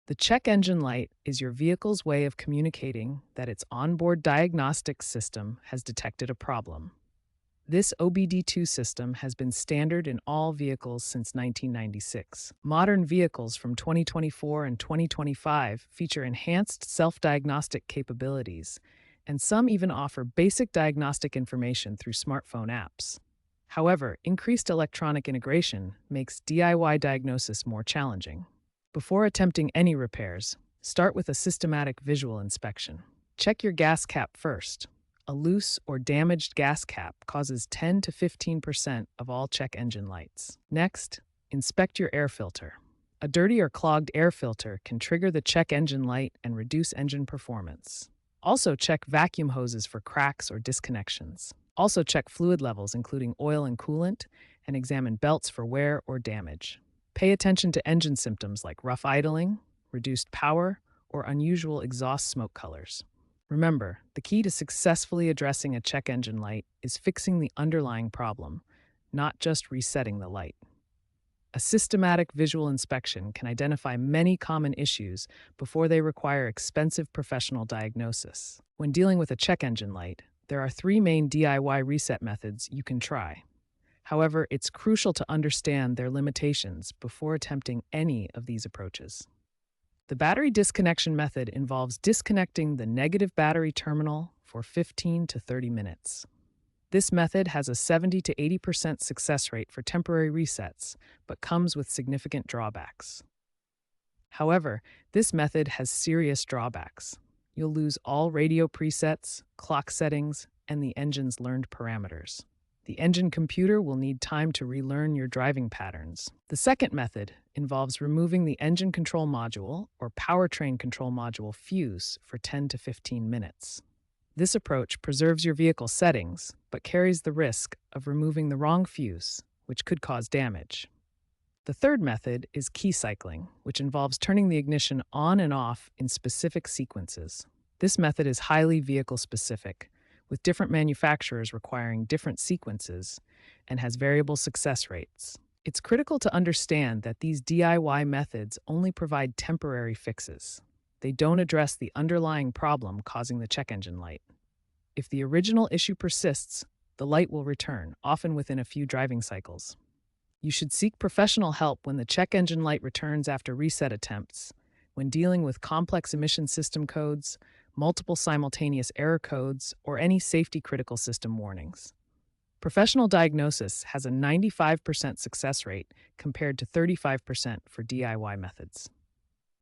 The check engine light is your vehicle's way of communicating that its onboard diagnostic system has detected a problem. This OBD2 system has been standard in all vehicles since 1996. Modern vehicles from 2024 and 2025 feature enhanced self-diagnostic capabilities, and some even offer basic diagnostic information through smartphone apps. However, increased electronic integration makes DIY diagnosis more challenging. Before attempting any repairs, start with a systematic visual inspection. Check your gas cap first. A loose or damaged gas cap causes 10 to 15% of all check engine lights. Next, inspect your air filter. A dirty or clogged air filter can trigger the check engine light and reduce engine performance. Also, check vacuum hoses for cracks or disconnections. Also, check fluid levels, including oil and coolant, and examine belts for wear or damage. Pay attention to engine symptoms like rough idling, reduced power, or unusual exhaust smoke colors. Remember, the key to successfully addressing a check engine light is fixing the underlying problem, not just resetting the light. A systematic visual inspection can identify many common issues before they require expensive professional diagnosis. When dealing with a check engine light, there are three main DIY reset methods you can try. However, it's crucial to understand their limitations before attempting any of these approaches. The battery disconnection method involves disconnecting the negative battery terminal for 15 to 30 minutes. This method has a 70 to 80% success rate for temporary resets, but comes with significant drawbacks. However, this method has serious drawbacks. You'll lose all radio presets, clock settings, and the engine's learned parameters. The engine computer will need time to relearn your driving patterns. The second method involves removing the engine control module or powertrain control module fuse for 10 to 15 minutes. This approach preserves your vehicle settings, but carries the risk of removing the wrong fuse, which could cause damage. The third method is key cycling, which involves turning the ignition on and off in specific sequences. This method is highly vehicle-specific, with different manufacturers requiring different sequences, and has variable success rates. It's critical to understand that these DIY methods only provide temporary fixes. They don't address the underlying problem causing the check engine light. If the original issue persists, the light will return, often within a few driving cycles. You should seek professional help when the check engine light returns after reset attempts, when dealing with complex emission system codes, multiple simultaneous error codes, or any safety-critical system warnings. Professional diagnosis has a 95% success rate compared to 35% for DIY methods.